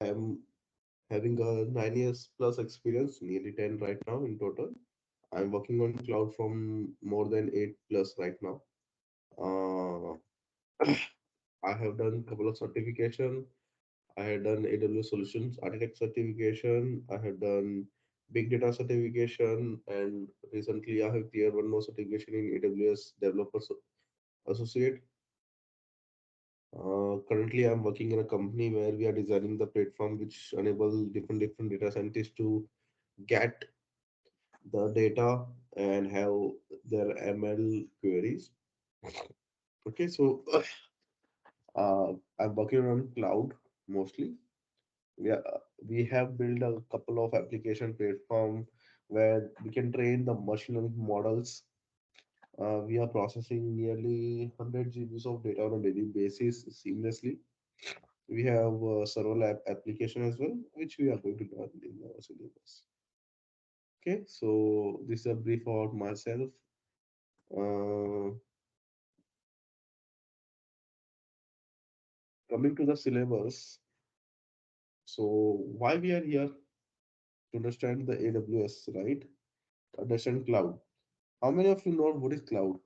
I'm having a 9 years plus experience, nearly 10 right now in total. I'm working on cloud from more than 8 plus right now. Uh, I have done a couple of certification. I have done AWS Solutions Architect certification. I have done Big Data certification, and recently I have cleared one more certification in AWS Developer Associate. Currently, I'm working in a company where we are designing the platform which enable different data scientists to get the data and have their ML queries. Okay, so I'm working on cloud mostly. We have built a couple of application platform where we can train the machine learning models. We are processing nearly 100 GBs of data on a daily basis seamlessly. We have a server app application as well, which we are going to learn in our syllabus. Okay, so this is a brief about myself. Uh, Coming to the syllabus, so why we are here to understand the AWS, right? Understand cloud. How many of you know what is cloud?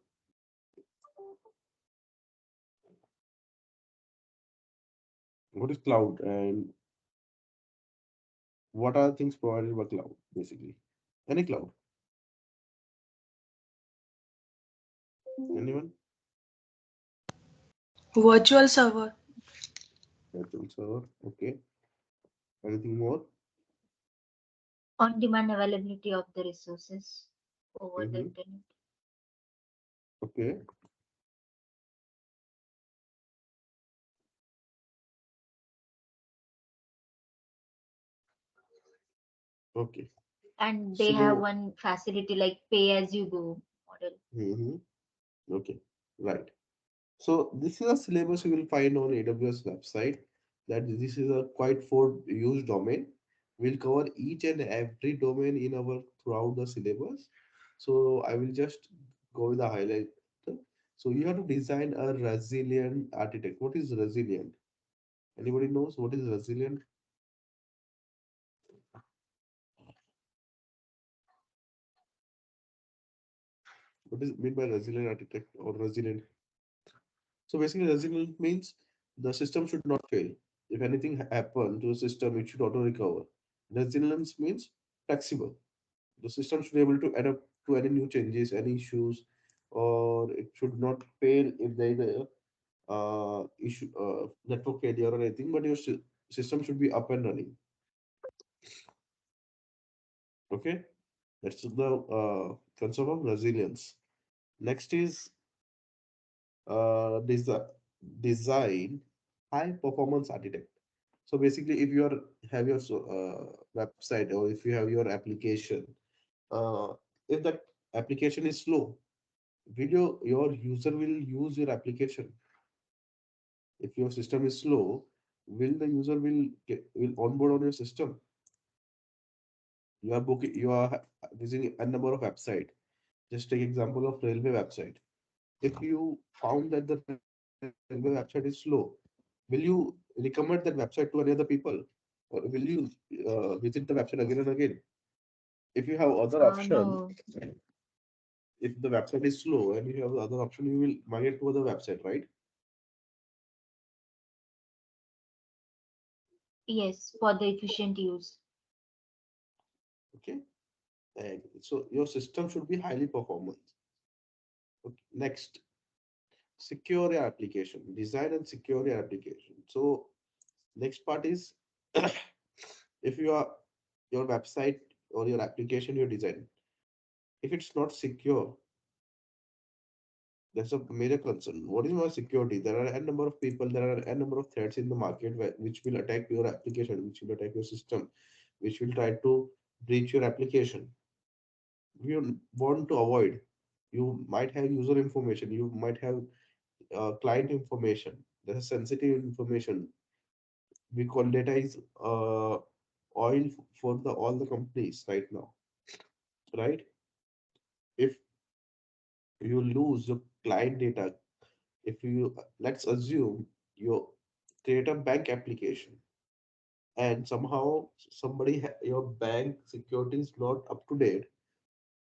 What is cloud and what are things provided by cloud, basically? Any cloud? Anyone? Virtual server. Virtual server. Okay. Anything more? On-demand availability of the resources over the Mm-hmm. internet. Okay. Okay. And they have So, one facility like pay as you go model. mhm. Okay. Right. So this is a syllabus you will find on AWS website. That this is a quite for use domain. We'll cover each and every domain in our throughout the syllabus. So I will just go with the highlight. So you have to design a resilient architect. What is resilient? Anybody knows what is resilient? What is meant by resilient architect or resilient? So basically, resilient means the system should not fail. If anything happen to the system, it should auto recover. Resilience means flexible. The system should be able to adapt to any new changes, any issues, or it should not fail if there is a issue, network failure or anything. But your system should be up and running. Okay, that's the concept of resilience. Next is design high performance architect. So basically, if you have your website or if you have your application, uh, if that application is slow, your user will use your application. If your system is slow, will the user will onboard on your system? You are booking, you are visiting a number of website. Just take example of railway website. If you found that the railway website is slow, will you recommend that website to any other people, or will you visit the website again and again? If you have other option, No, if the website is slow and you have the other option, you will migrate to other website, right? yes, for the efficient use. Okay, and so your system should be highly performant. Okay. Next, secure your application, design and secure your application. So next part is if you are your website or your application you design, if it's not secure, that's a major concern. What is my security? There are a number of people, there are a number of threats in the market which will attack your application, which will attack your system, which will try to breach your application. You want to avoid. You might have user information, you might have client information. There's sensitive information. We call data is oil for the all the companies right now, right? If you lose your client data, if you let's assume you create a bank application and somehow your bank security is not up to date,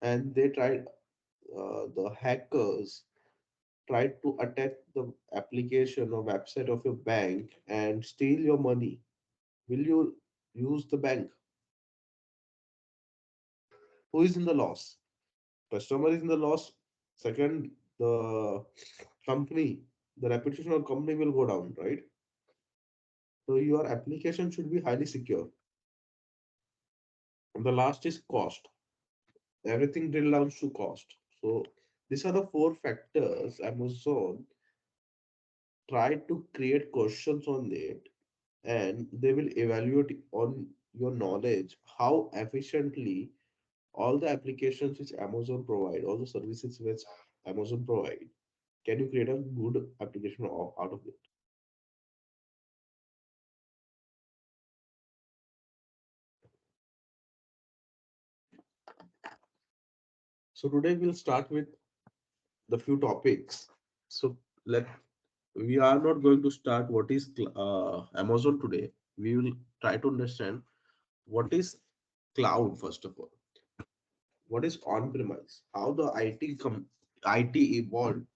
and they tried the hackers tried to attack the application or website of your bank and steal your money. Will you use the bank? Who is in the loss? Customer is in the loss. Second, the company, the reputation of company will go down, right? So your application should be highly secure. And the last is cost. Everything drill down to cost. So these are the four factors Amazon tried to create questions on it, and they will evaluate on your knowledge how efficiently all the applications which Amazon provide, all the services which Amazon provide, can you create a good application out of it? So today we'll start with the few topics. So let we are not going to start what is Amazon today. We will try to understand what is cloud first of all. What is on-premise? How the IT evolved,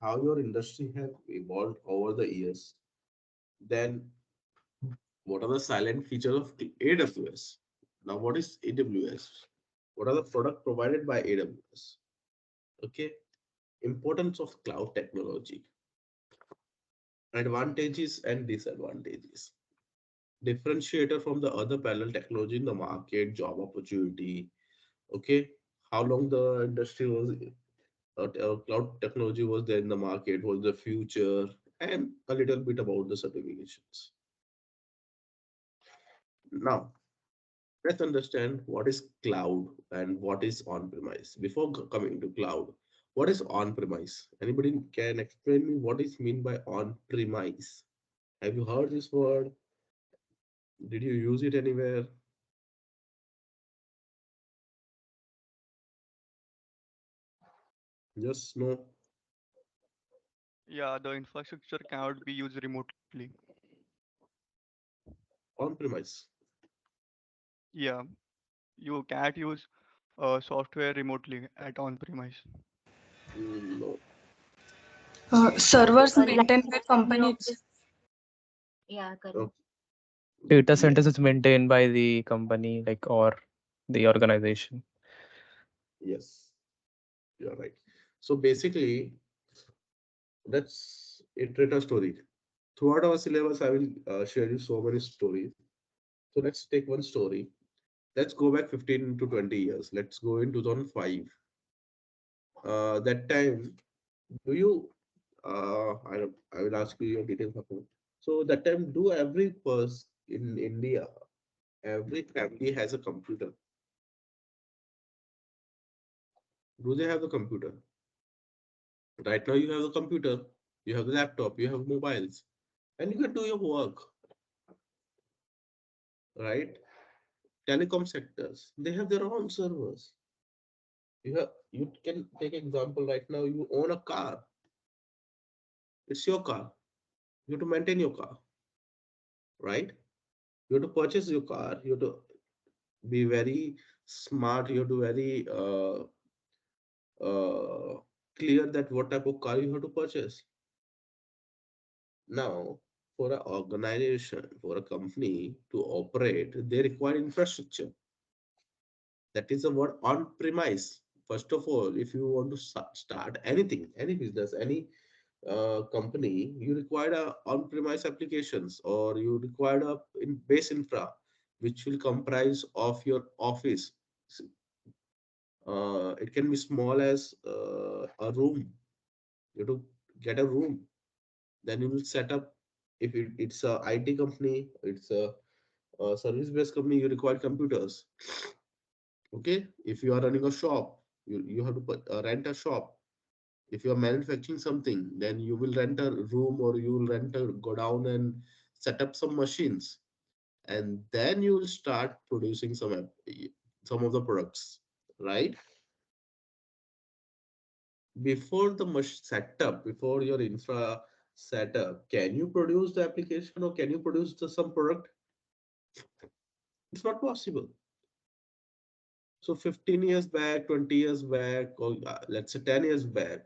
how your industry have evolved over the years. Then what are the silent features of AWS? Now, what is AWS? What are the products provided by AWS? Okay, importance of cloud technology, advantages and disadvantages, differentiator from the other parallel technology in the market, job opportunity. Okay, how long the industry was, cloud technology was there in the market, was the future, and a little bit about the certifications. Now, let's understand what is cloud and what is on-premise. Before coming to cloud, what is on-premise? Anybody can explain me what is mean by on-premise? Have you heard this word? Did you use it anywhere? Just no. Yeah, the infrastructure cannot be used remotely. On-premise. Yeah, you can't use software remotely at on-premise. No. Servers Like maintained by family companies. office. Yeah, Oh, correct. Data yes, centers is maintained by the company, like, or the organization. yes, you're right. So basically, let's iterate a story. Throughout our syllabus, I will share you so many stories. So let's take one story. Let's go back 15 to 20 years. Let's go in 2005. That time, do you, I will ask you your details. After. So that time, do every person in India, every family has a computer? Do they have the computer? Right now, you have the computer, you have the laptop, you have mobiles, and you can do your work, right? Telecom sectors, they have their own servers. You can take example right now, you own a car, it's your car, you have to maintain your car, right? You have to purchase your car, you have to be very smart, you have to very clear that what type of car you have to purchase. Now, for an organization, for a company to operate, they require infrastructure. That is the word on premise. First of all, if you want to start anything, any business, any company, you require a on-premise applications, or you require a base infra, which will comprise of your office. It can be small as a room. You have to get a room. Then you will set up. If it's a IT company, it's a service-based company, you require computers. Okay, if you are running a shop, you have to rent a shop. If you are manufacturing something, then you will rent a room, or you will rent a go down and set up some machines, and then you will start producing some of the products, right? Before the setup, before your infra setup, can you produce the application, or can you produce some product? It's not possible. So 15 years back, 20 years back, or let's say 10 years back,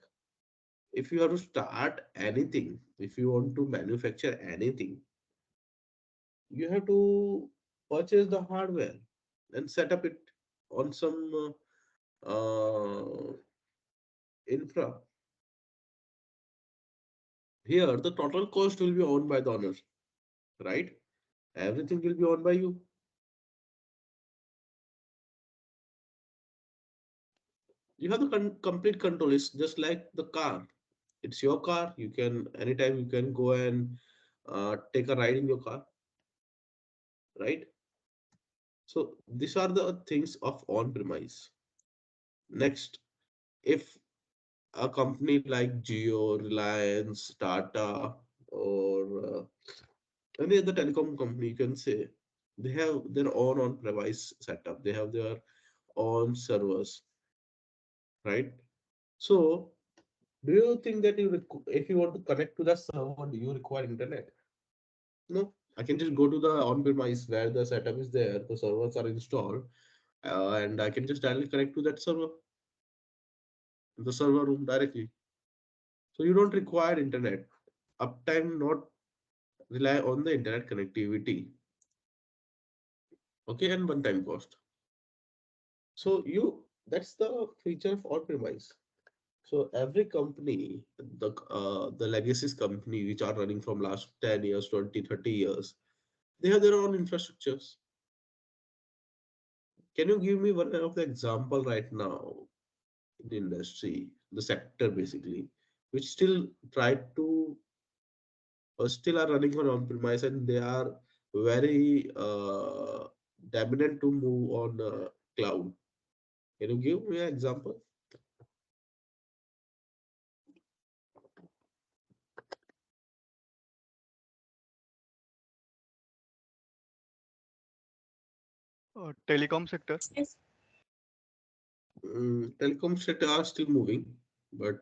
if you have to start anything, if you want to manufacture anything, you have to purchase the hardware and set up it on some infra. Here, the total cost will be owned by the owner, right? Everything will be owned by you. You have the complete control. It's just like the car. It's your car. You can anytime you can go and take a ride in your car, right? So these are the things of on-premise. Next, if a company like Jio, Reliance, Tata, or any other telecom company, you can say they have their own on-premise setup. They have their own servers, right? So, do you think that if you want to connect to the server, do you require internet? No, I can just go to the on-premise where the setup is there, the servers are installed, and I can just directly connect to that server, the server room directly. So you don't require internet. Uptime not rely on the internet connectivity. Okay, and one-time cost. So that's the feature of on-premise. So every company, the legacies company which are running from last 10 years, 20, 30 years, they have their own infrastructures. Can you give me one of the example right now in the industry, the sector basically, which still try to or still are running on-premise and they are very dominant to move on cloud. Can you give me an example? Telecom sector. Yes. Telecom sector are still moving, but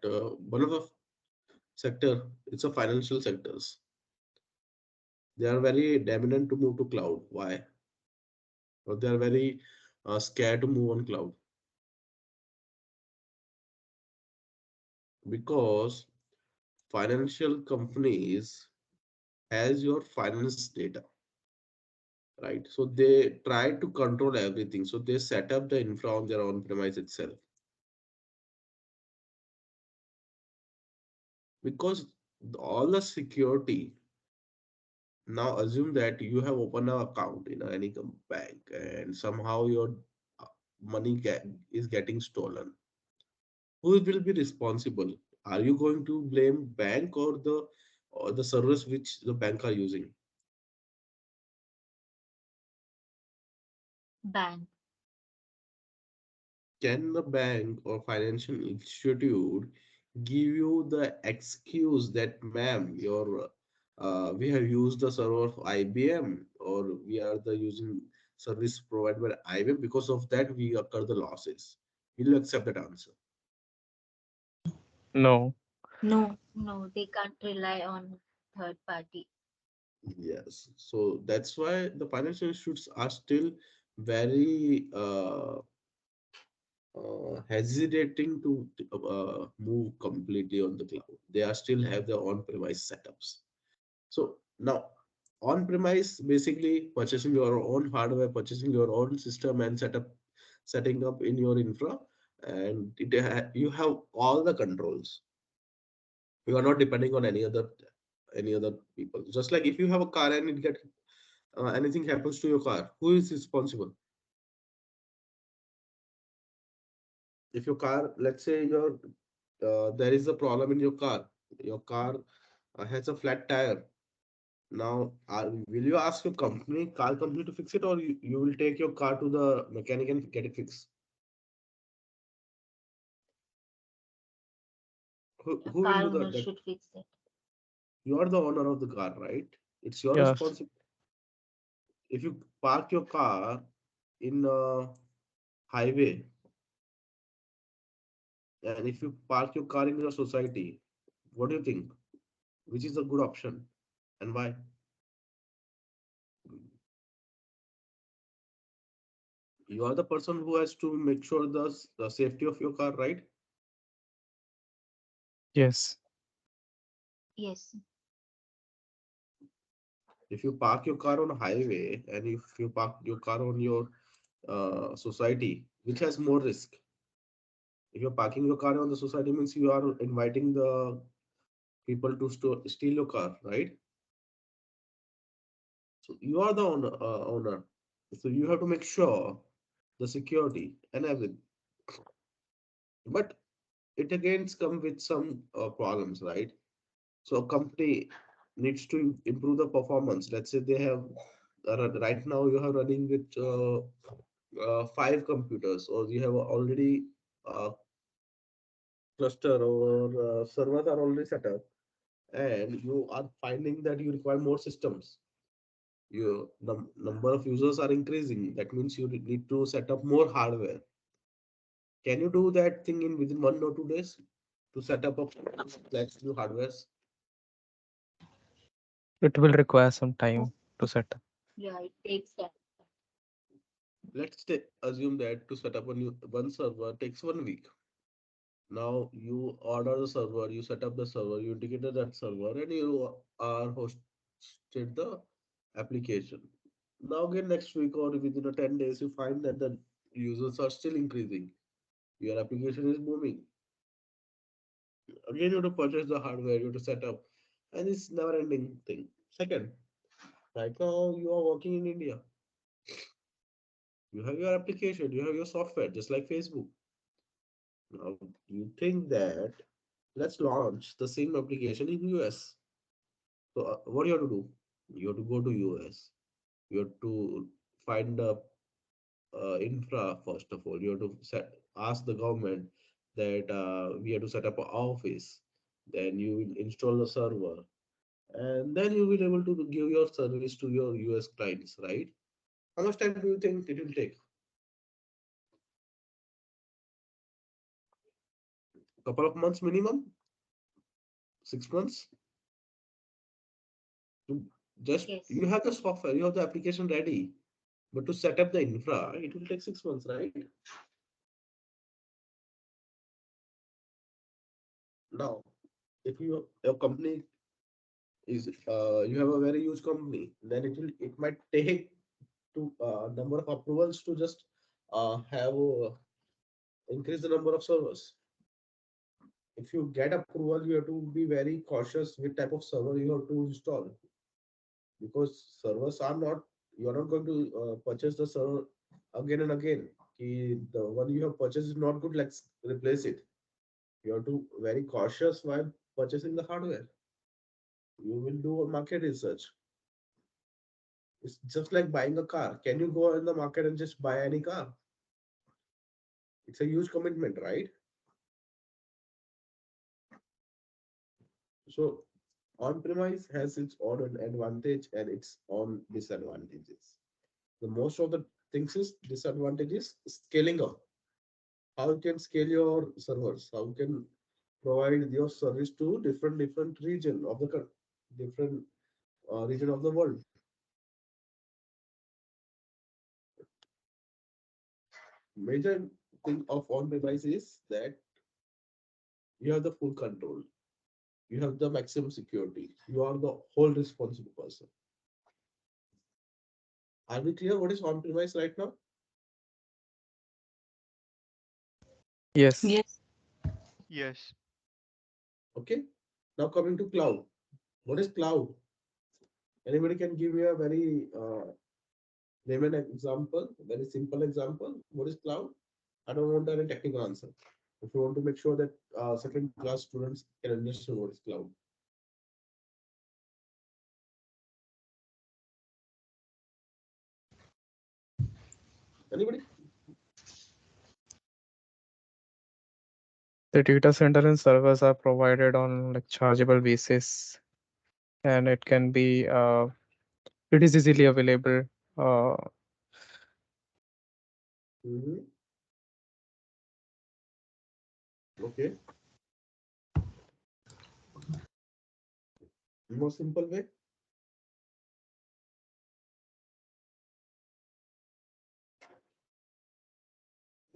one of the sector, it's a financial sectors. They are very dominant to move to cloud. Why? Or they are very scared to move on cloud because financial companies has your finance data, right? So they try to control everything. So they set up the infra on their own premise itself because all the security. Now assume that you have opened an account in any bank and somehow your uh, money is getting stolen. Who will be responsible? Are you going to blame bank or the service which the bank are using? Bank. Can the bank or financial institute give you the excuse that, ma'am, your we have used the server of IBM or we are the using service provided by IBM because of that we occur the losses? Will you accept that answer? No. No, no, they can't rely on third party. Yes. So that's why the financial institutes are still very hesitating to move completely on the cloud. They are still have their on-premise setups. So now on-premise basically purchasing your own hardware, purchasing your own system and setting up in your infra, and you have all the controls. You are not depending on any other people. Just like if you have a car and it get anything happens to your car, who is responsible? If your car, let's say there is a problem in your car has a flat tire. Now, will you ask your car company to fix it, or you will take your car to the mechanic and get it fixed? A Who will car do owner that? should fix it. You are the owner of the car, right? It's your Yes. responsibility. If you park your car in a highway, and if you park your car in your society, what do you think? Which is a good option, and why? You are the person who has to make sure the safety of your car, right? Yes. Yes. If you park your car on a highway and if you park your car on your society, which has more risk? If you're parking your car on the society means you are inviting the people to steal your car, right? So you are the owner. So you have to make sure the security and everything. But it again come with some problems, right? So a company needs to improve the performance. Let's say they have right now you are running with five computers, or you have already cluster or servers are already set up, and you are finding that you require more systems. Your number of users are increasing. That means you need to set up more hardware. Can you do that thing in within 1 or 2 days to set up a complex new hardwares? It will require some time to set up. Yeah, it takes time. Let's assume that to set up a new one server takes 1 week. Now you order the server, you set up the server, you integrated that server, and you are hosted the application. Now again next week or within a 10 days, you find that the users are still increasing. Your application is booming. Again, you have to purchase the hardware, you have to set up, and it's never ending thing. Second, right now you are working in India. You have your application, you have your software, just like Facebook. Now you think that let's launch the same application in US. So what you have to do? You have to go to US. You have to find the infra first of all. You have to ask the government that we have to set up an office. Then you will install the server, and then you will be able to give your service to your US clients, right? How much time do you think it will take? A couple of months minimum? 6 months? To just Yes. you have the software, you have the application ready, but to set up the infra, it will take 6 months, right? Now, if your company is you have a very huge company, then it might take to number of approvals to just have increase the number of servers. If you get approval, you have to be very cautious with type of server you have to install, because servers are not, you are not going to purchase the server again and again. The one you have purchased is not good, let's replace it. You have to very cautious while purchasing the hardware. You will do a market research. It's just like buying a car. Can you go in the market and just buy any car? It's a huge commitment, right? So on-premise has its own advantage and its own disadvantages. The most of the things is disadvantages scaling up. How you can scale your servers? How you can provide your service to different region of the different region of the world. Major thing of on-premise is that you have the full control. You have the maximum security. You are the whole responsible person. Are we clear what is on-premise right now? Yes. Yes. Yes. Okay. Now coming to cloud. What is cloud? Anybody can give me a very layman example, very simple example. What is cloud? I don't want any technical answer. If you want to make sure that second class students can understand what is cloud. Anybody? The data center and servers are provided on like chargeable basis, and it can be it is easily available. Uh, Mm-hmm. Okay. More simple way.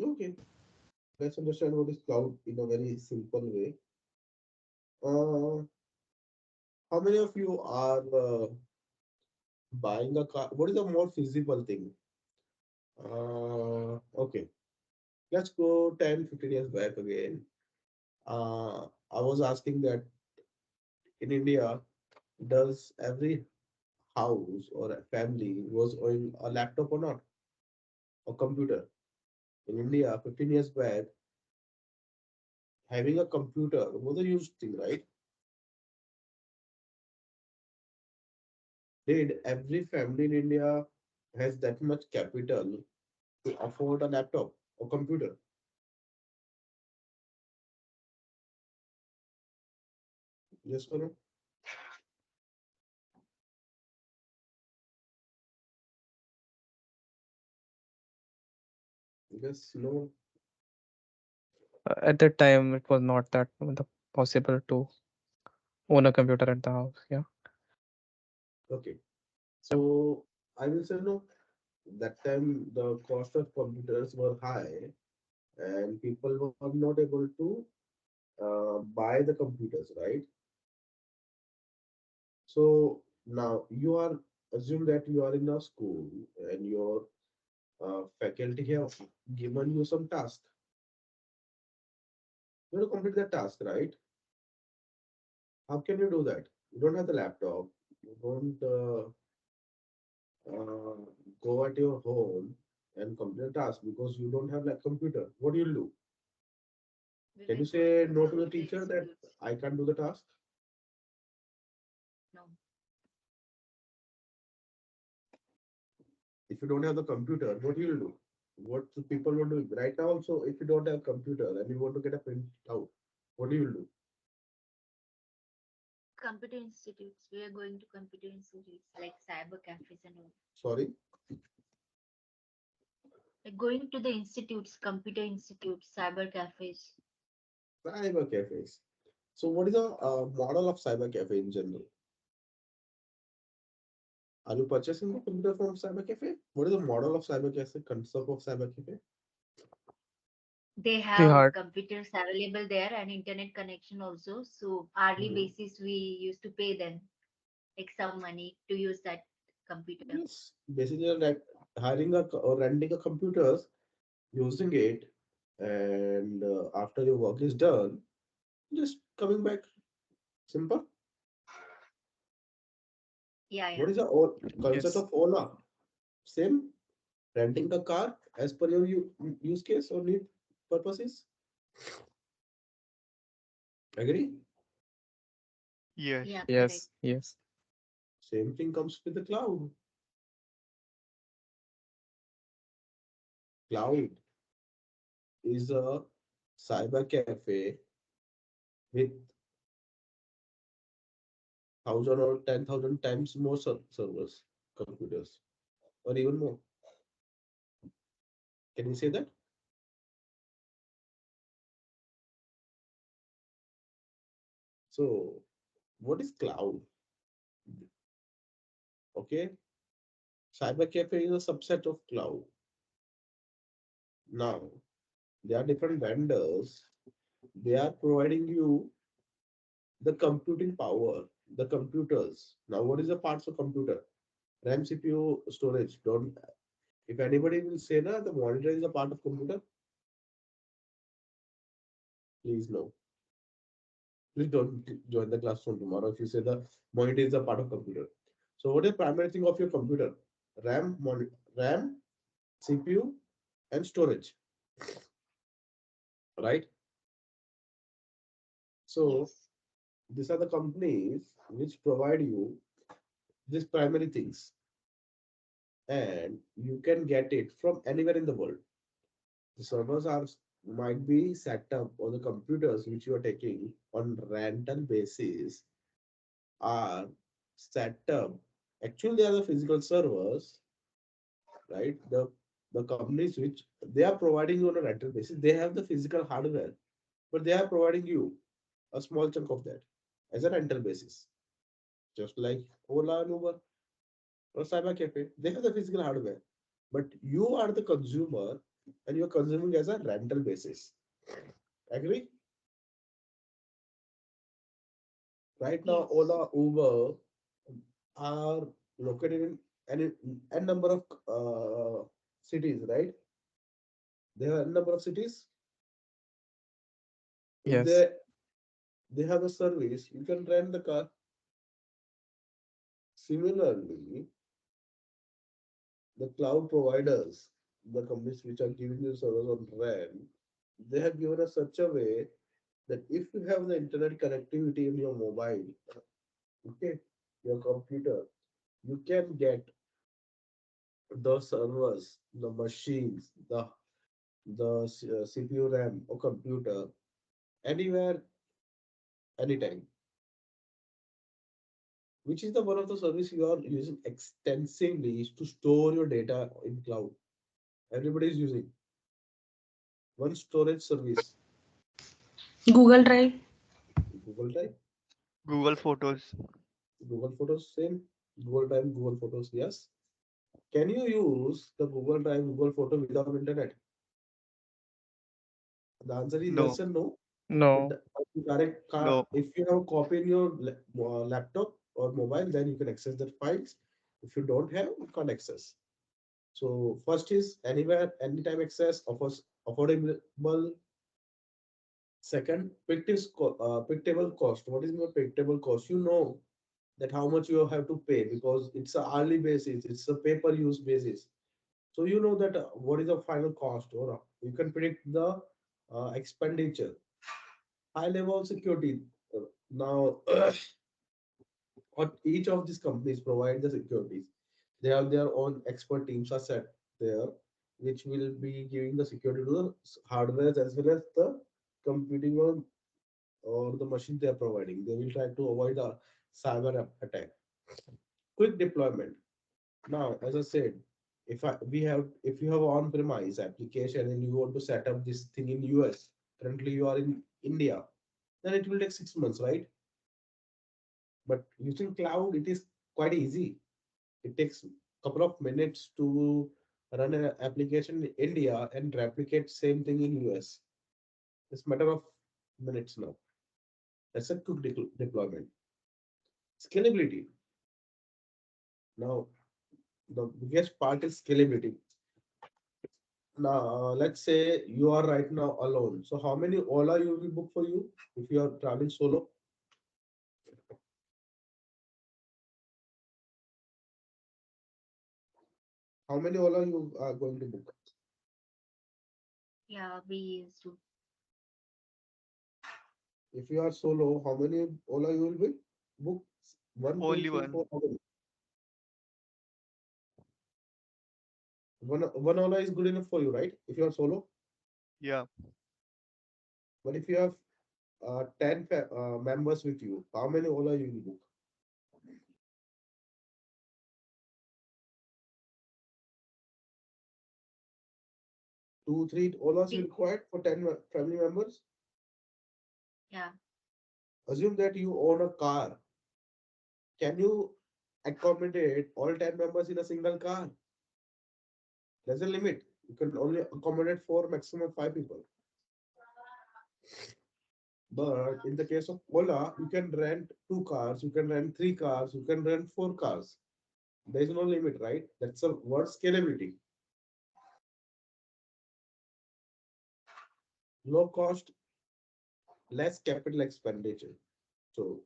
Okay, let's understand what is cloud in a very simple way. Uh, how many of you are buying a car? What is the more feasible thing? Okay, let's go 10, 15 years back again. I was asking that in India, does every house or a family was owning a laptop or not, a computer? In India, 15 years back, having a computer was a huge thing, right? Did every family in India has that much capital to afford a laptop or computer? Yes or no? Yes, no. At that time, it was not that possible to own a computer at the house. Yeah. Okay. Yep. So I will say no. That time the cost of computers were high and people were not able to buy the computers, right? So now you are assume that you are in a school and your faculty have given you some task. You have to complete that task, right? How can you do that? You don't have the laptop. You don't uh, go at your home and complete the task because you don't have like computer. What do you do? We Can you will go to say the no to the computer teacher that institutes. I can't do the task? No. If you don't have the computer, what you will do? What the people will do right now also, if you don't have computer and you want to get a print out, what do you do? Computer institutes. We are going to computer institutes like cyber cafes and all. Sorry, Like going to the institutes, computer institutes, cyber cafes. cyber cafes. So what is the model of cyber cafe in general? Are you purchasing the computer from cyber cafe? What is the model of cyber cafe, concept of cyber cafe? They The have hard. computers available there and internet connection also. So hourly Mhm. basis we used to pay them like some money to use that computer. Yes, basically like hiring a or renting a computers, using it, and after your work is done, just coming back. Simple. Yeah, What yeah. is the concept Yes. of Ola? Same, renting a car as per your use case or need purposes. Agree? Yes. Yeah, correct. Yes. Yes. Same thing comes with the cloud. Cloud is a cyber cafe with 1,000 or 10,000 times more servers, computers, or even more. Can you say that? So, what is cloud? Okay, cyber cafe is a subset of cloud. Now, there are different vendors. They are providing you the computing power, the computers. Now, what is the parts of computer? RAM, CPU, storage. Don't. If anybody will say that the monitor is a part of computer, please no. Please don't join the classroom tomorrow if you say the monitor is a part of computer. So, what is the primary thing of your computer? RAM, CPU, and storage, right? So, Yes. these are the companies which provide you these primary things, and you can get it from anywhere in the world. The servers are might be set up, or the computers which you are taking on rental basis are set up. Actually, they are the physical servers, right? The companies which they are providing you on a rental basis, they have the physical hardware, but they are providing you a small chunk of that as a rental basis, just like Ola and Uber or Cyber Cafe. They have the physical hardware, but you are the consumer. and you're consuming as a rental basis. Agree? Right now, Yes. Ola, Uber are located in n number of cities, right? They have n number of cities. If Yes. they have a service, you can rent the car. Similarly, the cloud providers, the companies which are giving you service on rent, they have given us such a way that if you have the internet connectivity in your mobile, okay, your computer, you can get the servers, the machines, the CPU, RAM, or computer anywhere, anytime. Which is the one of the service you are using extensively is to store your data in cloud. Everybody is using one storage service, Google Drive. Google Drive, Google Photos. Google Photos, same. Google Drive, Google Photos, yes. Can you use the Google Drive, Google Photo without internet? The answer is yes No, and no. It, No. no. if you have a copy in your laptop or mobile, then you can access the files. If you don't have, you can't access. So first is anywhere, anytime access, offers affordable. Second, predictable cost. What is my predictable cost? You know that how much you have to pay because it's a hourly basis, it's a pay per use basis. So you know that what is the final cost, or you can predict the expenditure. High level security. Now, what each of these companies provide the securities. They have their own expert teams are set there, which will be giving the security to the hardware as well as the computing or the machine they are providing. They will try to avoid a cyber attack. Quick deployment. Now, as I said, if you have on-premise application and you want to set up this thing in US, currently you are in India, then it will take 6 months, right? But using cloud, it is quite easy. It takes a couple of minutes to run an application in India and replicate same thing in US. It's matter of minutes now. That's a quick deployment. Scalability. Now, the biggest part is scalability. Now, let's say you are right now alone. So how many Ola you will book for you if you are traveling solo? How many Ola you are going to book? Yeah, we used to. If you are solo, how many Ola you will be book? One, two, Only three, one. four. How many? One Ola is good enough for you, right? If you are solo. Yeah. But if you have 10 members with you, how many Ola you will book? Two, three Olas you We, required for 10 family members. yeah, Assume that you own a car. Can you accommodate all 10 members in a single car? There's a limit. You can only accommodate four, maximum five people. But in the case of Ola, you can rent two cars, you can rent three cars, you can rent four cars. There is no limit, right? That's a word scalability. Low cost, less capital expenditure. So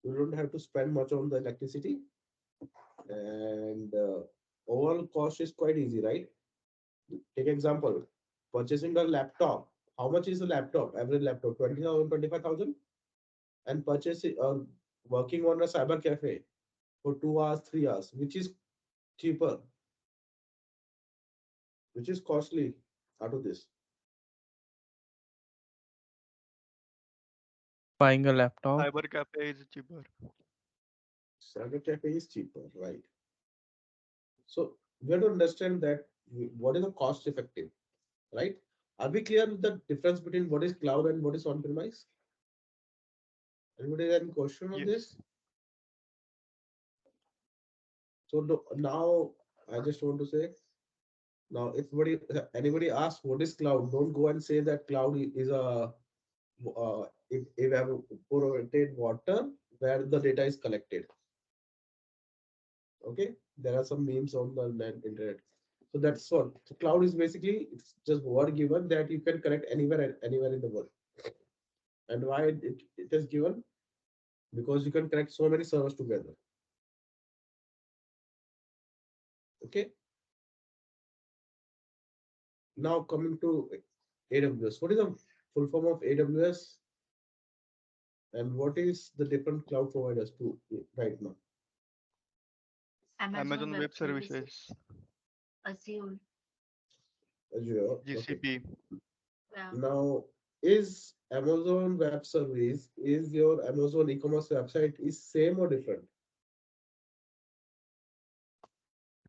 you don't have to spend much on the electricity, and overall cost is quite easy, right? Take example, purchasing a laptop. How much is a laptop? Average laptop, 20,000, 25,000, and purchasing working on a cyber cafe for 2 hours, 3 hours, which is cheaper, which is costly out of this. Buying a laptop. Cyber cafe is cheaper. Cyber cafe is cheaper, right? So we have to understand that what is the cost effective, right? Are we clear with the difference between what is cloud and what is on-premise? Anybody have any question on Yes. this? So now I just want to say Now, if anybody asks what is cloud, don't go and say that cloud is a evaporated water where the data is collected. Okay, there are some memes on the internet. So that's what. So cloud is basically it's just word given that you can connect anywhere in the world. And why it is given? Because you can connect so many servers together. Okay. Now coming to AWS. What is the full form of AWS and what is the different cloud providers to right now? Amazon Amazon Web Web Services, Services, Azure. Azure. Okay. GCP, Yeah. Now, is Amazon Web Service, is your Amazon e-commerce website is same or different?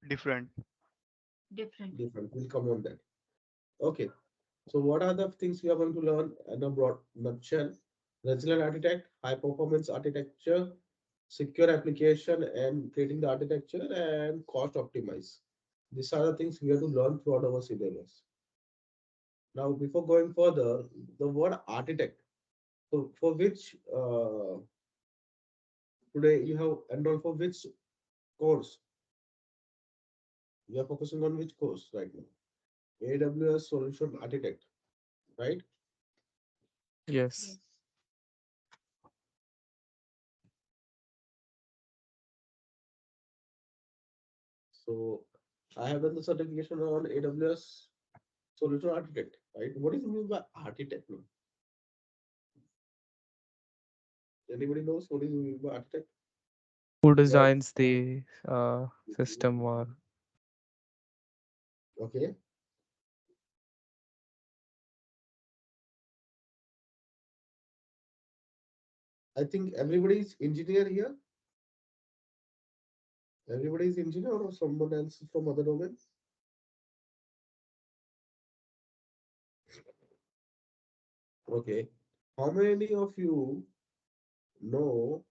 different. Different. Different. We'll come on that. Okay. So what are the things we are going to learn in a broad nutshell? Resilient architect, high performance architecture, secure application and creating the architecture and cost optimize. These are the things we have to learn throughout our syllabus. Now, before going further, the word architect. So for which today you have enrolled for which course? You are focusing on which course right now? AWS Solution Architect, right? Yes. Yes. So I have done the certification on AWS Solution Architect, right? What is mean by architect now? Anybody knows what is mean by architect? Who Yeah. designs the system or Okay. I think everybody is engineer here. Everybody is engineer or someone else from other domains. Okay. How many of you know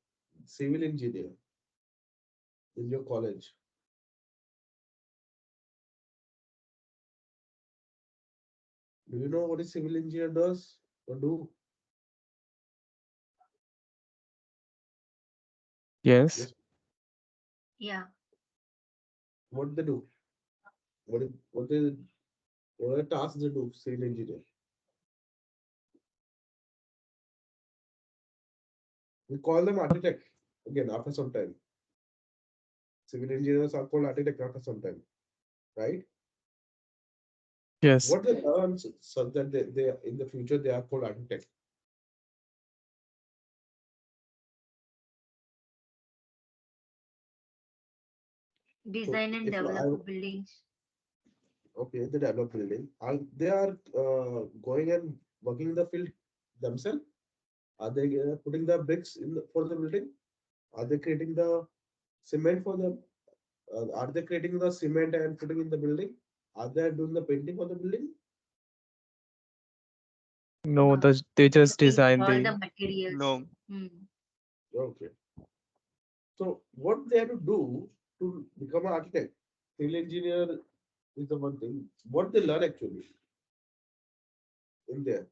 civil engineer in your college? Do you know what a civil engineer does or do? yes? Yes. Yeah. What they do? What are the tasks they do? Civil engineer. We call them architect again after some time. Civil engineers are called architect after some time, right? Yes. What they learn so that they in the future they are called architect. So Design and if develop I buildings. okay, they develop building. Are they are going and working in the field themselves? Are they putting the bricks for the building? Are they creating the cement for the? Are they creating the cement and putting in the building? Are they doing the painting for the building? No, No. they just Looking design for the the materials. No, Hmm. Okay. So what they have to do to become an architect? Civil engineer is the one thing. What they learn actually in there.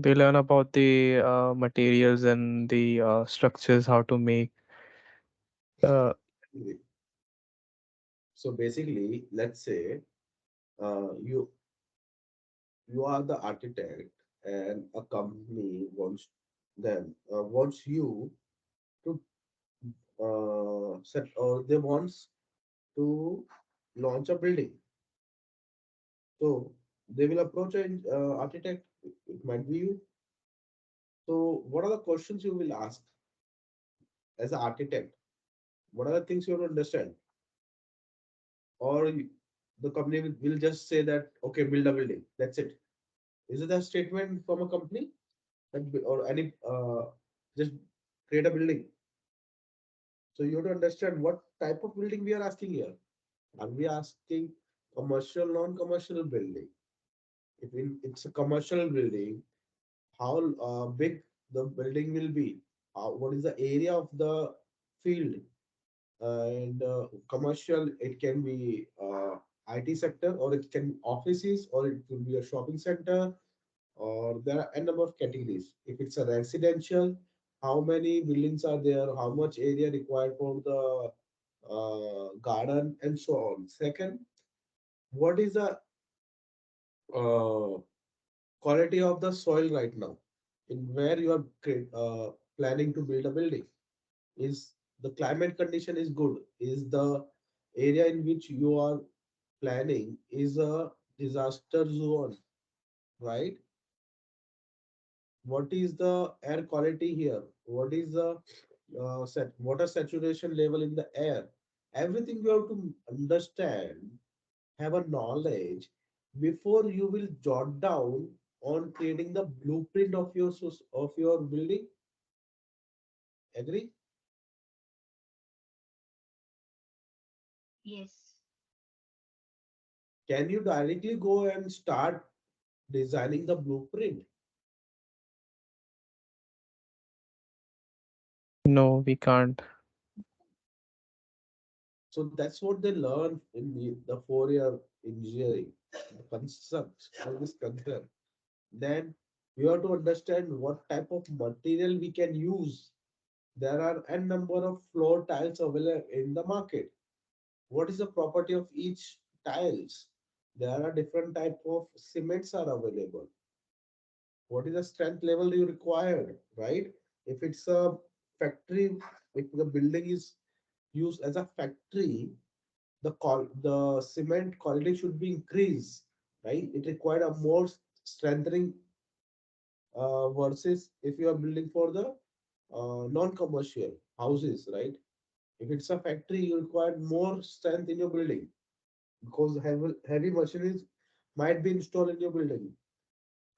they learn about the materials and the structures, how to make uh, So basically, let's say you are the architect and a company wants you to set or they wants to launch a building. So they will approach an architect. It might be you. So what are the questions you will ask as an architect? What are the things you want to understand? Or the company will just say that okay, build a building. That's it. Is it a statement from a company that or any just create a building? So you have to understand what type of building we are asking here. Are we asking commercial, non-commercial building? If it's a commercial building, how big the building will be? What is the area of the field? And commercial, it can be IT sector, or it can be offices, or it could be a shopping center, or there are a number of categories. If it's a residential, how many buildings are there, how much area required for the garden, and so on. Second, what is the uh, quality of the soil right now in where you are planning to build a building? Is the climate condition is good? Is the area in which you are planning is a disaster zone, right? What is the air quality here? What is the water saturation level in the air? Everything you have to understand, have a knowledge before you will jot down on creating the blueprint of your of your building. Agree? Yes. Can you directly go and start designing the blueprint? No, we can't. So that's what they learn in the 4 year engineering, the concepts of this concept. Then we have to understand what type of material we can use. There are n number of floor tiles available in the market. What is the property of each tiles? There are different type of cements are available. What is the strength level you required, right? If it's a factory, if the building is used as a factory, the cement quality should be increased, right? It required a more strengthening versus if you are building for the non-commercial houses, right? If it's a factory, you require more strength in your building because heavy machineries might be installed in your building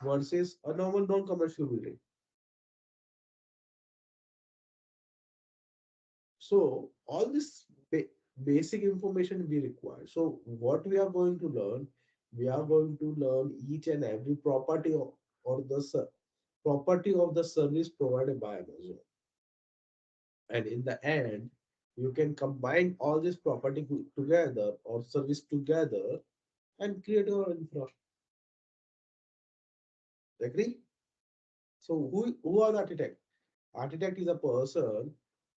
versus a normal non-commercial building. So all this basic information we require. So what we are going to learn, we are going to learn each and every property of, or the property of the service provided by Amazon. And in the end, you can combine all this property together or service together and create your infra. Agree? So who are the architect? Architect is a person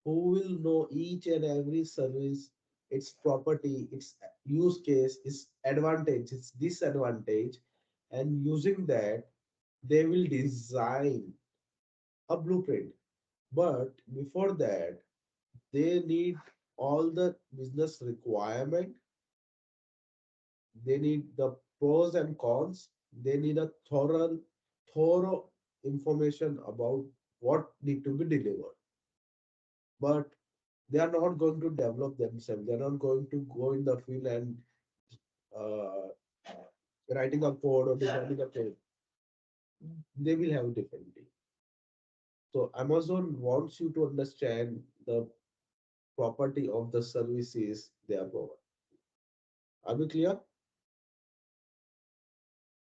who will know each and every service, its property, its use case, its advantage, its disadvantage, and using that, they will design a blueprint. But before that, they need all the business requirement, they need the pros and cons, they need a thorough information about what need to be delivered. But they are not going to develop themselves. They're not going to go in the field and uh, writing a code or designing a code. They will have differently. So Amazon wants you to understand the property of the services they are providing. Are we clear?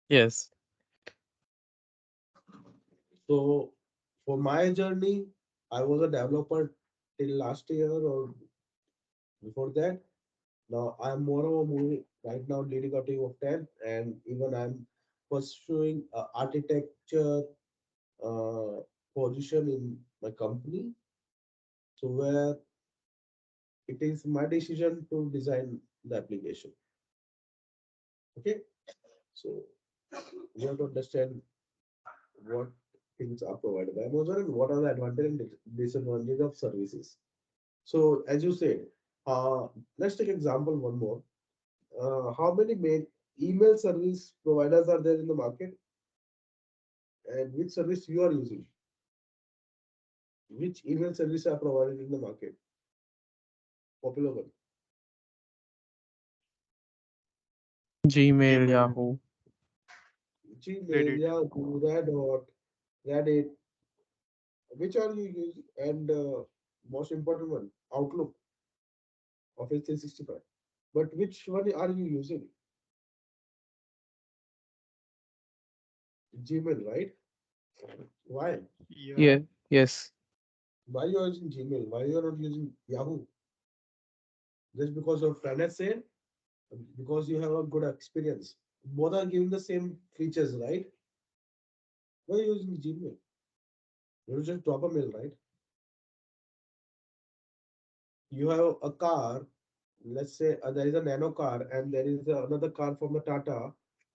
Yes. So for my journey, I was a developer till last year or before that. Now I'm more of a movie right now, leading a team of 10, and even I'm pursuing architecture uh, position in my company. So where it is my decision to design the application. Okay, so you have to understand what things are provided by Amazon and what are the advantages and disadvantages of services. So as you said, let's take example one more. How many main email service providers are there in the market, and which service you are using? Which email service are provided in the market? Popular one. Gmail, Yahoo. Gmail, Reddit. Yahoo, Reddit. Which are you using? And most important one, Outlook, Office 365. But which one are you using? Gmail, right? Why? Yeah. Yeah. Yes. Why you are using Gmail? Why you are not using Yahoo? Just because your friend has said, because you have a good experience. Both are giving the same features, right? Why are you using Gmail? You just drop a mail, right? You have a car, let's say there is a nano car and there is another car from the Tata,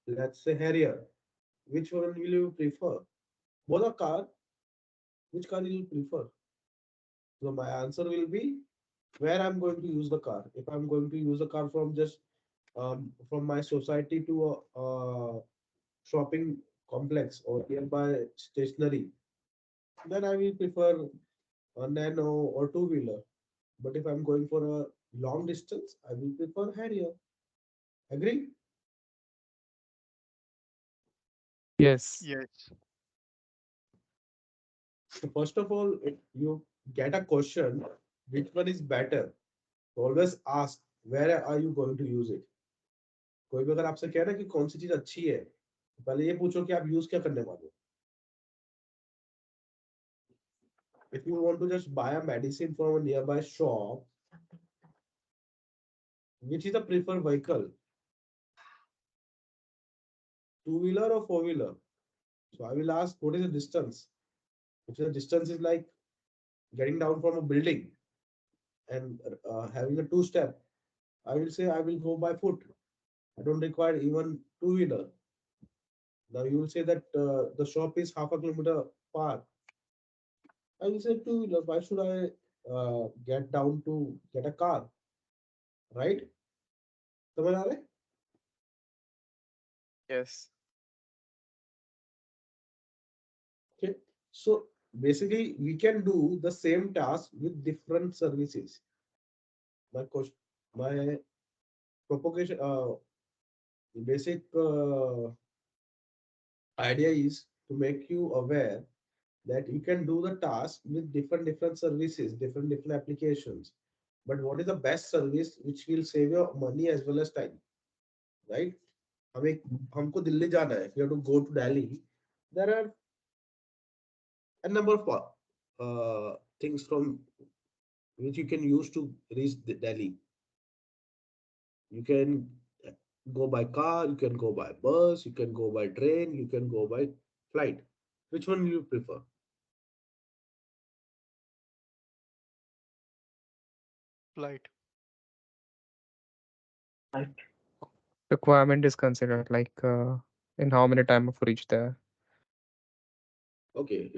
let's say Harrier. Which one will you prefer? Both are car, which car will you prefer? So my answer will be where I'm going to use the car. If I'm going to use a car from just from my society to a shopping complex or nearby stationery, then I will prefer a nano or two-wheeler. But if I'm going for a long distance, I will prefer Harrier. Agree? Yes. Yes. So first of all, if you get a question, which one is better? Always ask where are you going to use it. कोई भी अगर आपसे कह रहा है कि कौन सी चीज अच्छी है, तो पहले ये पूछो कि आप यूज क्या करने वाले हो. If you want to just buy a medicine from a nearby shop, which is the preferred vehicle, two-wheeler or four-wheeler? So I will ask, what is the distance? If the distance is like getting down from a building and having a two-step, I will say I will go by foot. I don't require even two-wheeler. Now you will say that the shop is half a kilometer far. I will say two-wheeler. Why should I get down to get a car? Right? समझ आ रहा है? Yes. Okay. So basically, we can do the same task with different services. My question, my propagation, basic idea is to make you aware that you can do the task with different services, different applications. But what is the best service which will save your money as well as time, right? हमें हमको दिल्ली जाना है. If you have to go to Delhi, there are a number of things from which you can use to reach Delhi. You can go by car, you can go by bus, you can go by train, you can go by flight. Which one do you prefer? Flight. Requirement is considered like in how many time of reach there. Okay,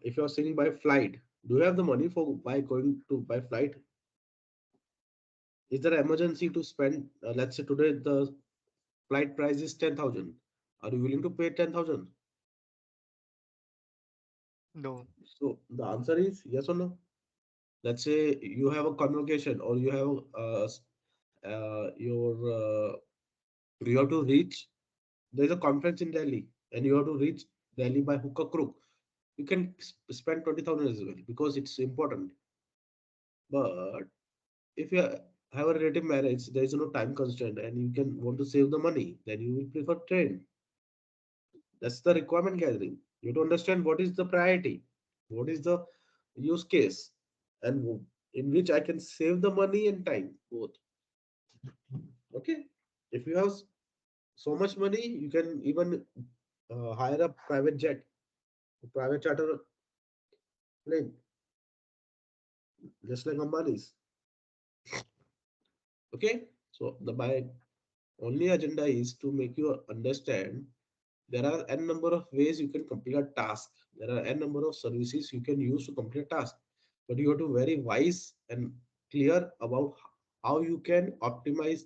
if you're saying by flight, do you have the money for by going to by flight? Is there emergency to spend? Let's say today the flight price is 10,000. Are you willing to pay 10,000? No. So the answer is yes or no. Let's say you have a convocation or you have your you have to reach. There's a conference in Delhi and you have to reach Delhi by hook or crook. You can spend 20,000 as well because it's important. But if you have a relative marriage, there is no time constraint and you can want to save the money, then you will prefer train. That's the requirement gathering. You to understand what is the priority, what is the use case, and in which I can save the money and time both. Okay. If you have so much money, you can even hire a private jet, a private charter plane, just like Ambani's. Okay. So the my only agenda is to make you understand there are n number of ways you can complete a task. There are n number of services you can use to complete a task, but you have to be very wise and clear about how you can optimize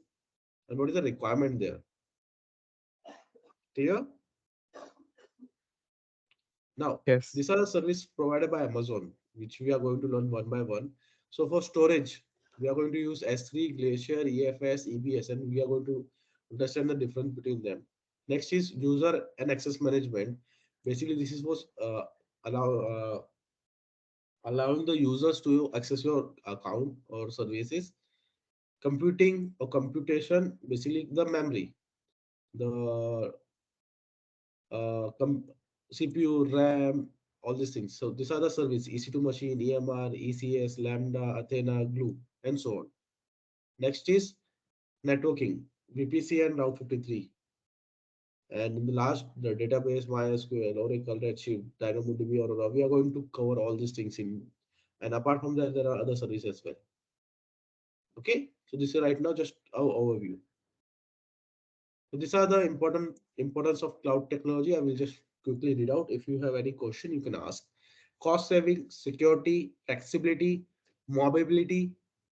and what is the requirement there. Clear? Now, Yes. these are the service provided by Amazon, which we are going to learn one by one. So for storage, we are going to use S3, Glacier, EFS, EBS, and we are going to understand the difference between them. Next is user and access management. Basically, this is what allow allowing the users to access your account or services. Computing or computation, basically the memory, the CPU, RAM, all these things. So these are the service EC2 machine, EMR, ECS, Lambda, Athena, Glue, and so on. Next is networking, VPC and Route 53. And in the last, the database, MySQL, Oracle, Redshift, DynamoDB, Aurora, we are going to cover all these things in. And apart from that, there are other services as well. Okay, so this is right now just our overview. So these are the importance of cloud technology. I will just quickly read out. If you have any question, you can ask. Cost saving, security, flexibility, mobility,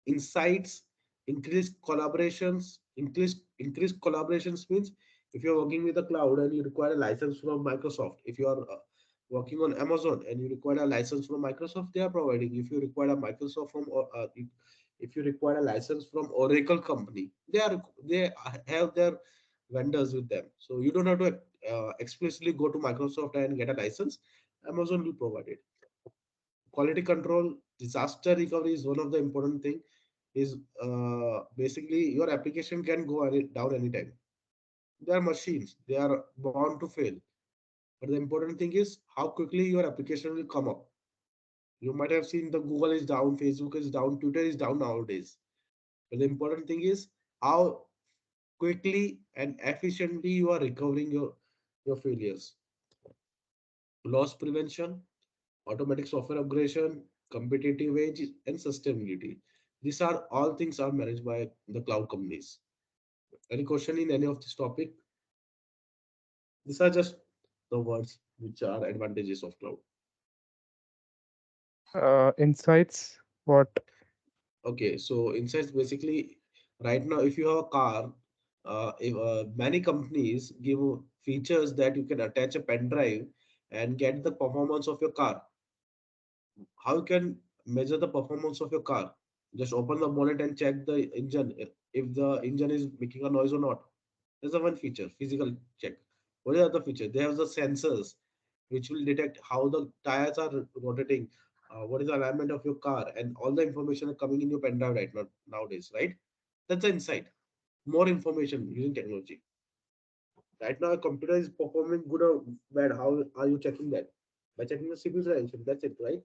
insights, increased collaborations means if you're working with the cloud and you require a license from Microsoft, if you are working on Amazon and you require a license from Microsoft, they are providing. If you require a Microsoft from if you require a license from Oracle company, they have their vendors with them. So you don't have to explicitly go to Microsoft and get a license. Amazon will provide it. Quality control, disaster recovery is one of the important thing. Is basically your application can go down anytime. They are machines. They are bound to fail. But the important thing is how quickly your application will come up. You might have seen the Google is down, Facebook is down, Twitter is down nowadays. But the important thing is how quickly and efficiently you are recovering your failures. Loss prevention, automatic software upgradation, competitive edge, and sustainability. These are all things are managed by the cloud companies. Any question in any of this topic? These are just the words which are advantages of cloud. Insights. What? Okay, so insights basically right now, if you have a car, many companies give features that you can attach a pen drive and get the performance of your car. How you can measure the performance of your car? Just open the bonnet and check the engine if the engine is making a noise or not. There's a one feature, physical check. What is the other feature? They have the sensors which will detect how the tires are rotating, what is the alignment of your car, and all the information are coming in your pen drive right now nowadays, right? That's the insight. More information using technology. Right now, a computer is performing good or bad. How are you checking that? By checking the CPU utilization. That's it, right?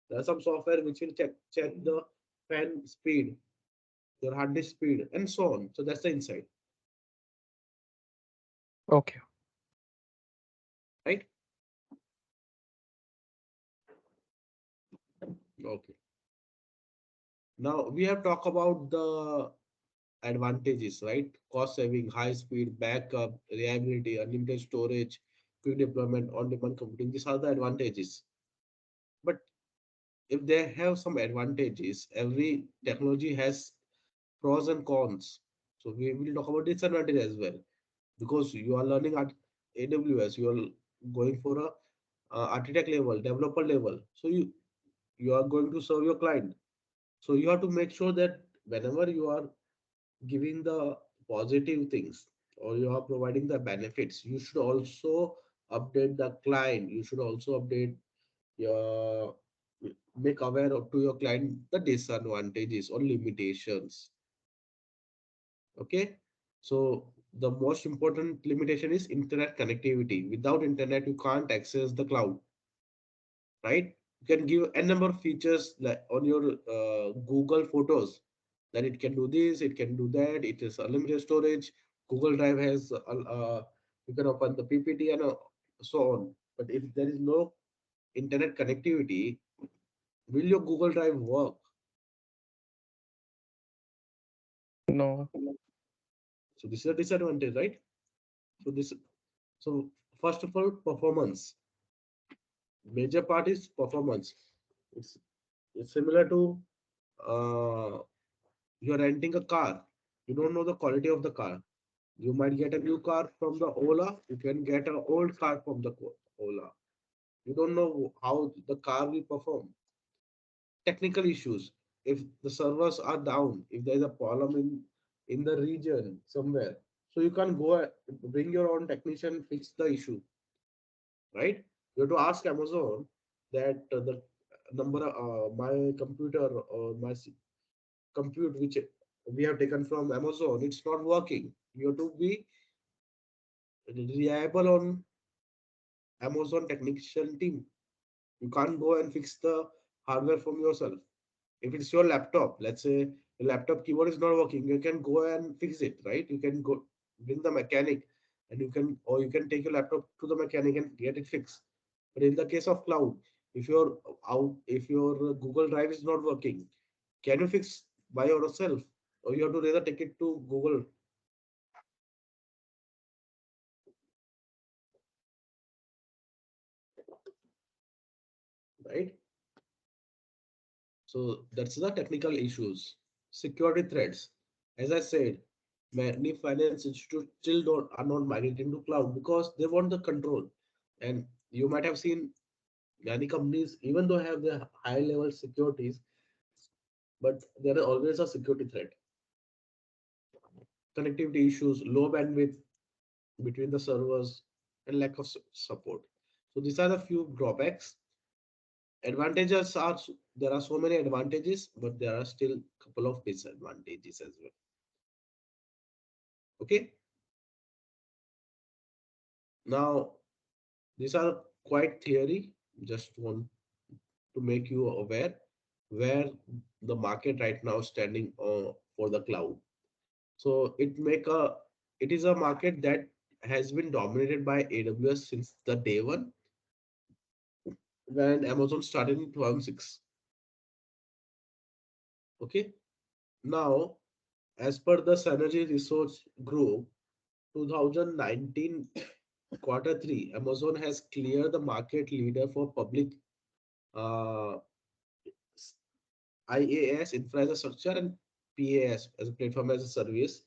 There are some software which will check the fan speed, your hard disk speed, and so on. So that's the insight, Okay. right? Okay. Now we have talked about the advantages, right? Cost saving, high speed, backup, reliability, unlimited storage, quick deployment, on-demand computing. These are the advantages. But if they have some advantages, every technology has pros and cons. So we will talk about disadvantage as well. Because you are learning at AWS, you are going for a architect level, developer level. So you are going to serve your client. So you have to make sure that whenever you are giving the positive things or you are providing the benefits, you should also update the client. You should also update your make aware to your client the disadvantages or limitations. Okay, so the most important limitation is internet connectivity. Without internet, you can't access the cloud, right? You can give a number of features like on your Google Photos that it can do this, it can do that. It is unlimited storage. Google Drive has you can open the PPT and so on. But if there is no internet connectivity, will your Google Drive work? No. So this is a disadvantage, right? So this so first of all, performance. Major part is performance. It's, it's similar to uh, you're renting a car. You don't know the quality of the car. You might get a new car from the Ola. You can get an old car from the Ola. You don't know how the car will perform. Technical issues. If the servers are down, if there is a problem in the region somewhere, so you can't go bring your own technician fix the issue, right? You have to ask Amazon that the number my computer or my compute which we have taken from Amazon, it's not working. You have to be reliable on Amazon technician team. You can't go and fix the hardware from yourself. If it's your laptop, let's say your laptop keyboard is not working, you can go and fix it, right? You can go bring the mechanic, and you can take your laptop to the mechanic and get it fixed. But in the case of cloud, if your Google Drive is not working, can you fix by yourself, or you have to rather take it to Google, right? So that's the technical issues. Security threats. As I said, many finance institutes still don't are not migrating to cloud because they want the control. And you might have seen many companies, even though have the high level securities, but there is always a security threat. Connectivity issues, low bandwidth between the servers, and lack of support. So these are the few drawbacks. Advantages are there are so many advantages, but there are still a couple of disadvantages as well. Okay, now these are quite theory. Just want to make you aware where the market right now is standing for the cloud. So it is a market that has been dominated by AWS since the day one when Amazon started in 2006. Okay, now as per the Synergy Research Group 2019 quarter three, Amazon has cleared the market leader for public uh, IaaS infrastructure and PaaS as a platform as a service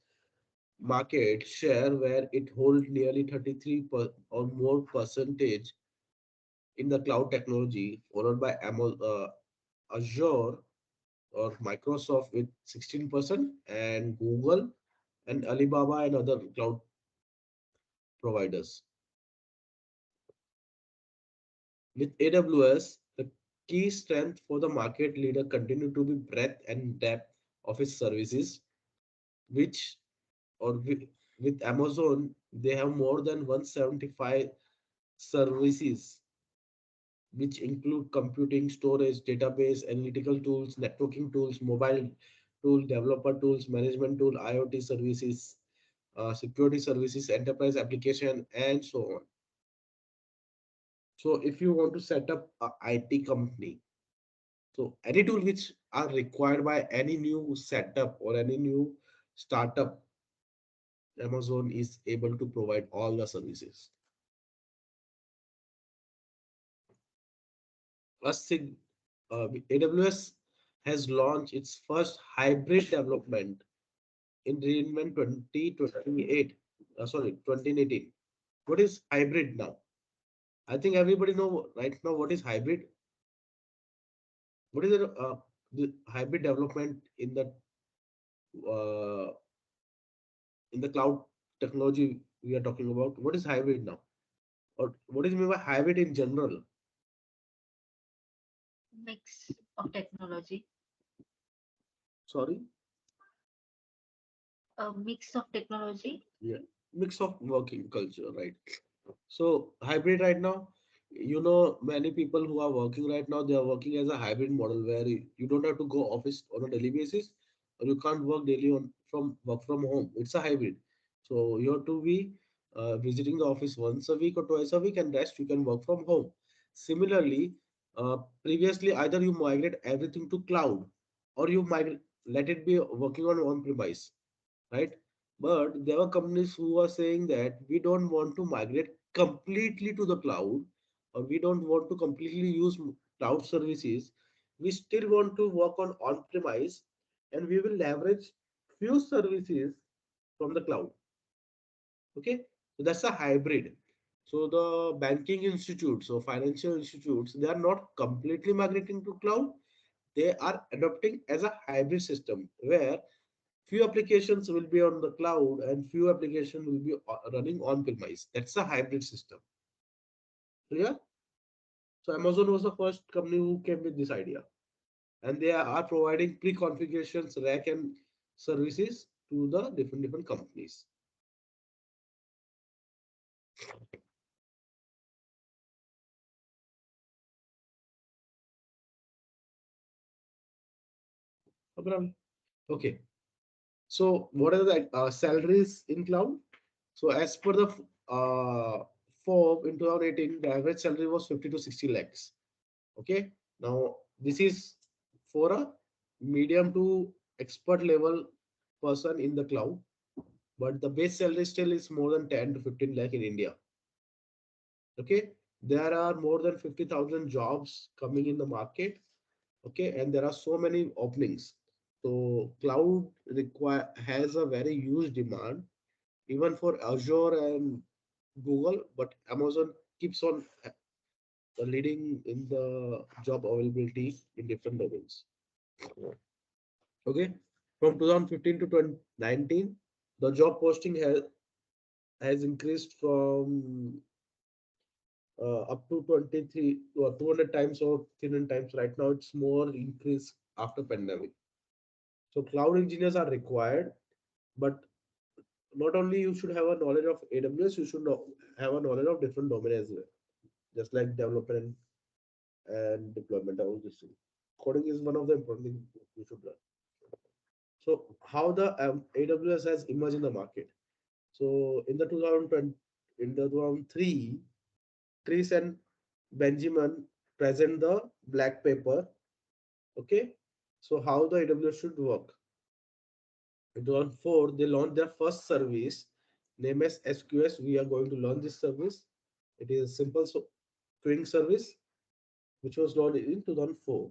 market share, where it holds nearly 33 or more percentage in the cloud technology, followed by Azure or Microsoft with 16%, and Google and Alibaba and other cloud providers. With AWS, the key strength for the market leader continue to be breadth and depth of its services, which or with Amazon, they have more than 175 services, which include computing, storage, database, analytical tools, networking tools, mobile tool, developer tools, management tool, IoT services, security services, enterprise application, and so on. So if you want to set up a IT company, so any tool which are required by any new setup or any new startup, Amazon is able to provide all the services. Plus, AWS has launched its first hybrid development in reinvent 2028. 2018. What is hybrid now? I think everybody know right now what is hybrid. What is the hybrid development uh, in the cloud technology we are talking about? What is hybrid now? Or what is mean by hybrid in general? Mix of technology. Sorry, A mix of technology. yeah, mix of working culture, right? So hybrid right now, you know, many people who are working right now, they are working as a hybrid model where you don't have to go office on a daily basis, or you can't work daily on from work from home. It's a hybrid. So you have to be visiting the office once a week or twice a week, and rest you can work from home. Similarly, previously either you migrate everything to cloud, or you migrate let it be working on premise, right? But there were companies who were saying that we don't want to migrate completely to the cloud, or we don't want to completely use cloud services. We still want to work on premise, and we will leverage few services from the cloud. Okay, so that's a hybrid. So the banking institutes or financial institutes, they are not completely migrating to cloud. They are adopting as a hybrid system where few applications will be on the cloud and few applications will be running on premise. That's a hybrid system. Clear? So Amazon was the first company who came with this idea, and they are providing pre-configurations, rack and services to the different companies. Abraham. Okay. So what are the salaries in cloud? So as per the form in 2018, the average salary was 50 to 60 lakhs. Okay. Now this is for a medium to expert level person in the cloud, but the base salary still is more than 10 to 15 lakh in India. Okay. There are more than 50,000 jobs coming in the market. Okay. And there are so many openings. So cloud has a very huge demand even for Azure and Google, but Amazon keeps on leading in the job availability in different domains. Okay, from 2015 to 2019, the job posting has increased from up to 23 or 200 times or 300 times. Right now, it's more increase after pandemic. So cloud engineers are required, but not only you should have a knowledge of AWS, you should have a knowledge of different domains as well, just like development and deployment. I was just saying. Coding is one of the important things you should learn. So how the AWS has emerged in the market. So in the 2020, in the 2003, Chris and Benjamin present the black paper. Okay. So how the AWS should work. In 2004, they launched their first service named as SQS. We are going to launch this service. It is a simple queuing service which was launched in 2004.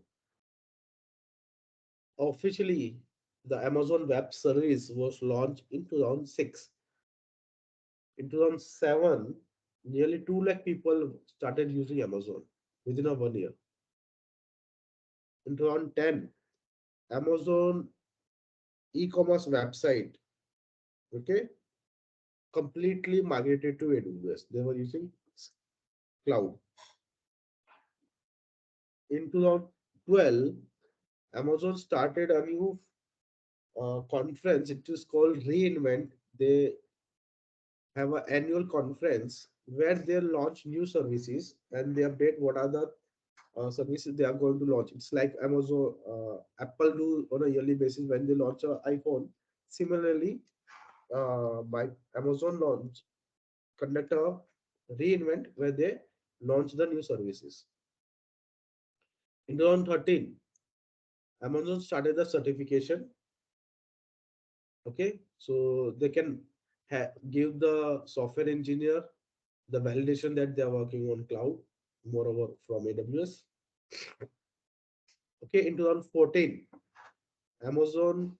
Officially, the Amazon Web Service was launched in 2006. In 2007, nearly 2 lakh people started using Amazon within a 1 year. In 2010, Amazon e-commerce website, okay, completely migrated to AWS. They were using cloud. In 2012, Amazon started a new conference. It is called reInvent. They have an annual conference where they launch new services and they update what are the services they are going to launch. It's like Amazon, Apple do on a yearly basis when they launch an iPhone. Similarly, by Amazon launch conduct a reInvent where they launch the new services. In 2013, Amazon started the certification. Okay, so they can give the software engineer the validation that they are working on cloud, moreover from AWS. Okay, in 2014, Amazon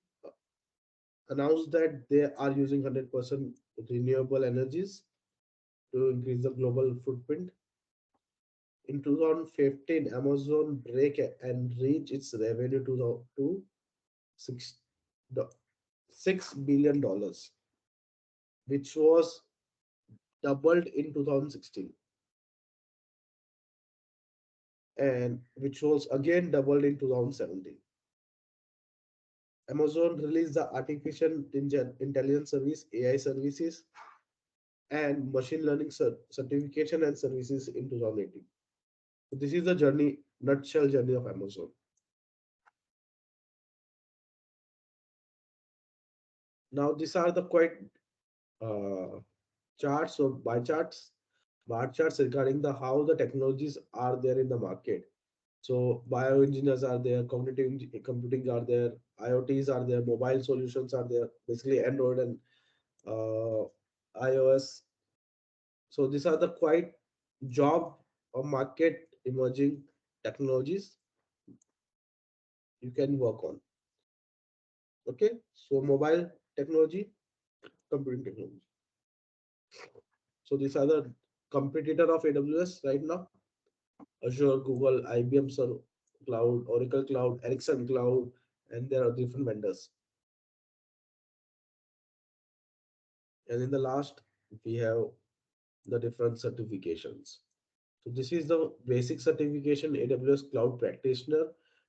announced that they are using 100% renewable energies to increase the global footprint. In 2015, Amazon break and reach its revenue to six, $6 billion, which was doubled in 2016 and which was again doubled in 2017. Amazon released the artificial intelligence service, AI services, and machine learning certification and services in 2018. So this is the journey, nutshell journey of Amazon. Now these are the quite charts or bar charts regarding the how the technologies are there in the market. So bioengineers are there, cognitive computing are there, IoTs are there, mobile solutions are there, basically Android and iOS. So these are the quite job or market emerging technologies you can work on. Okay, so mobile technology, computing technology. So these are the competitor of AWS right now: Azure, Google, IBM Cloud, Oracle Cloud, Ericsson Cloud, and there are different vendors. And in the last, we have the different certifications. So this is the basic certification AWS Cloud Practitioner,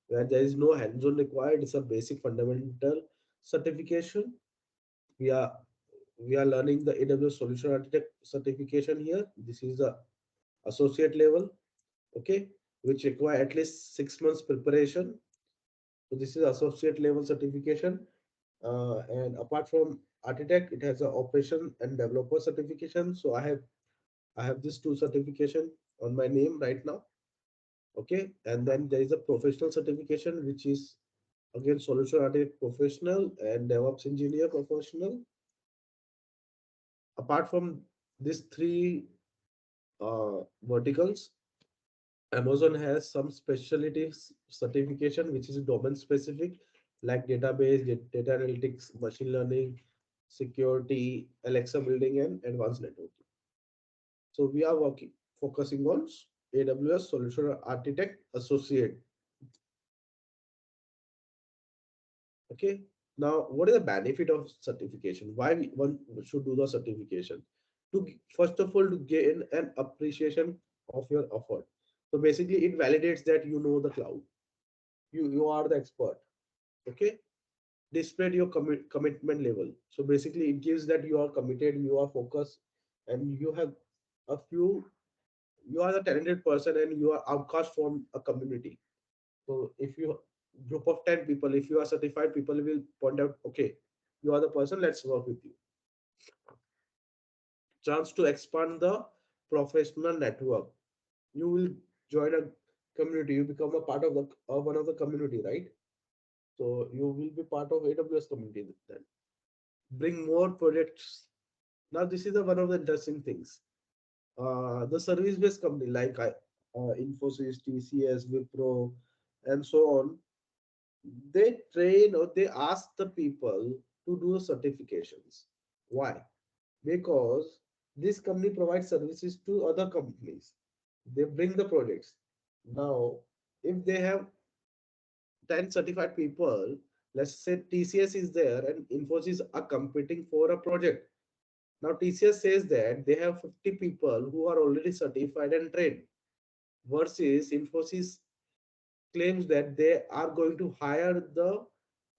where there is no hands-on required. It's a basic fundamental certification. We are we are learning the AWS Solution Architect certification here. This is the associate level, okay, which require at least 6 months preparation. So this is associate level certification. And apart from architect, it has a operation and developer certification. So I have these two certification on my name right now. Okay, and then there is a professional certification, which is again solution architect professional and DevOps engineer professional. Apart from these three verticals, Amazon has some specialties certification, which is domain specific, like database, data analytics, machine learning, security, Alexa building, and advanced networking. So we are focusing on AWS Solution Architect Associate. Okay. Now, what is the benefit of certification? Why one should do the certification? First of all, to gain an appreciation of your effort. So basically, it validates that you know the cloud. You are the expert. Okay. Display your commitment level. So basically, it gives that you are committed, you are focused, and you have a few. You are the talented person, and you are outcast from a community. So if you group of 10 people, if you are certified, people will point out, okay, you are the person, let's work with you. Chance to expand the professional network. You will join a community, you become a part of the one of the community, right? So you will be part of AWS community then. Bring more projects. Now this is one of the interesting things. The service-based company like Infosys, TCS, Wipro, and so on, they train or they ask the people to do certifications. Why? Because this company provides services to other companies. They bring the projects. Now, if they have 10 certified people, let's say TCS is there and Infosys are competing for a project. Now, TCS says that they have 50 people who are already certified and trained, versus Infosys claims that they are going to hire the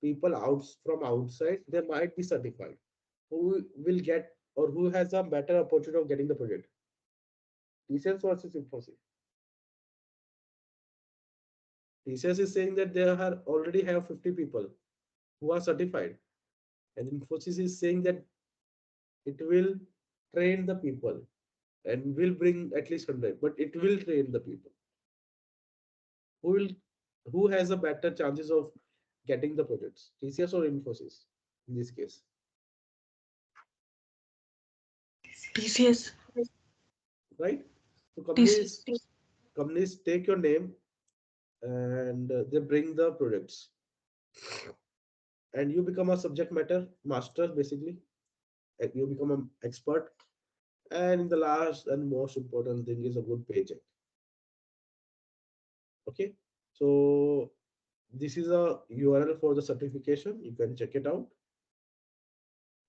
people out from outside. They might be certified. Who will get or who has a better opportunity of getting the project? TCS versus Infosys. TCS is saying that they are already have 50 people who are certified, and Infosys is saying that it will train the people and will bring at least 100, but it will train the people. Who will who has a better chances of getting the projects? TCS or Infosys in this case? TCS. Right? So TCS. companies take your name and they bring the projects, and you become a subject matter master basically. You become an expert, and the last and most important thing is a good paycheck. Okay, so this is a URL for the certification. You can check it out.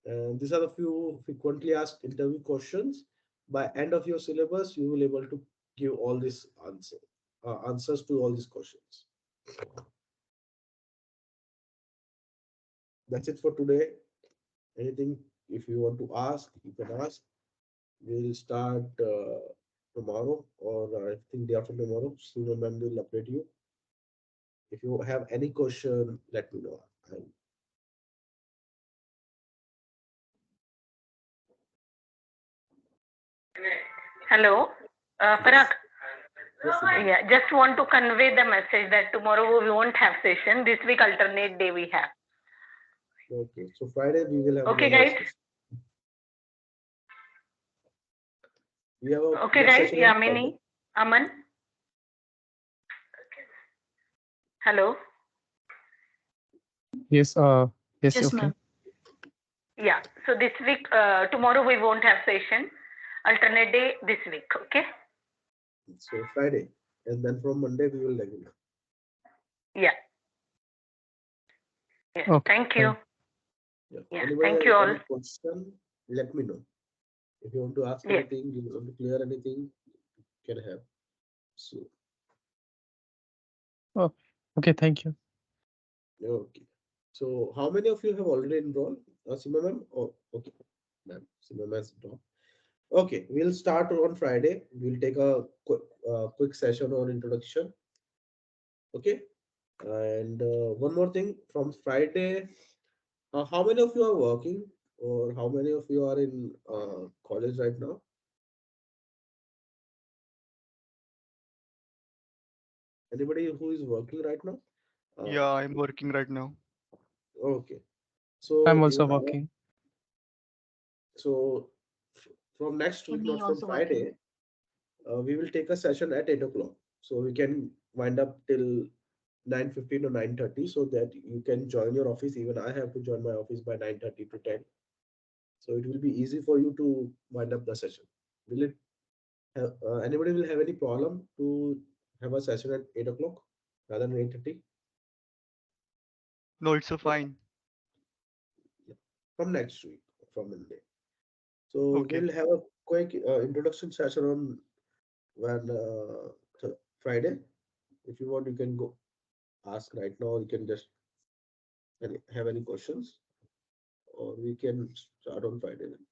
And these are the few frequently asked interview questions. By end of your syllabus, you will able to give all these answers to all these questions. That's it for today. Anything if you want to ask, you can ask. We'll start tomorrow, or I think day after tomorrow. Sooner ma'am will update you. If you have any question, let me know. Hello, Parag. Yes, Simran. Yeah, just want to convey the message that tomorrow we won't have session. This week alternate day we have. Okay, so Friday we will have Okay, one more guys. session. We have a Okay, next guys. session on Friday. Yamini, Aman. Hello. Yes, yes, Yes, okay. ma'am. Yeah. So this week, tomorrow we won't have session. Alternate day this week. Okay. So Friday, and then from Monday we will let you know. Yeah. Yes. Okay, Thank you. Yeah. Yeah. Anybody Thank has you all. any question? Let me know. If you want to ask Yeah. anything, you want to clear anything, you can have. So oh, okay, thank you. okay. So how many of you have already enrolled? Sima ma'am? Oh, okay. Ma'am, Sima ma'am has enrolled. Okay, we'll start on Friday. We'll take a quick session on introduction. Okay. And one more thing, from Friday, How many of you are working, or how many of you are in college right now? Anybody who is working right now? Yeah, I'm working right now. Okay. I'm So also even working. so from next And week, me not from also working. Friday, we will take a session at 8 o'clock. So we can wind up till 9:15 or 9:30, so that you can join your office. Even I have to join my office by 9:30 to 10. So it will be easy for you to wind up the session. Will it have, anybody will have any problem to have a session at 8 o'clock rather than 8:30? No, it's a fine. From next week, from Monday. So Okay. we'll have a quick introduction session on when Friday. If you want, you can go ask right now. You can just have any questions, or we can start on Friday then.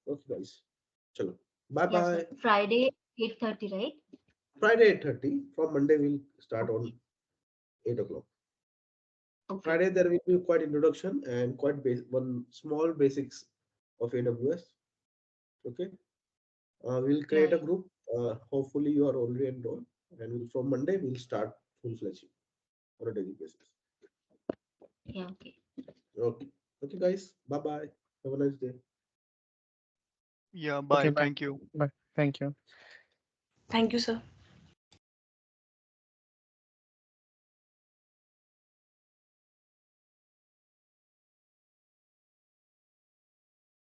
Okay, guys. Chalo. Bye Yes, bye. sir. Friday, 8:30, right? Friday 8:30. From Monday we'll start on Okay. 8 o'clock. Okay. Friday there will be quite introduction and quite one small basics of AWS. Okay. We'll Yeah, create a yeah. group. Hopefully you are already enrolled, and from Monday we'll start full-fledged on a daily basis. Yeah, okay. Okay. Okay, guys. Bye bye. Have a nice day. Yeah, Okay, bye. bye. Thank you. Bye. Thank you. Thank you, sir.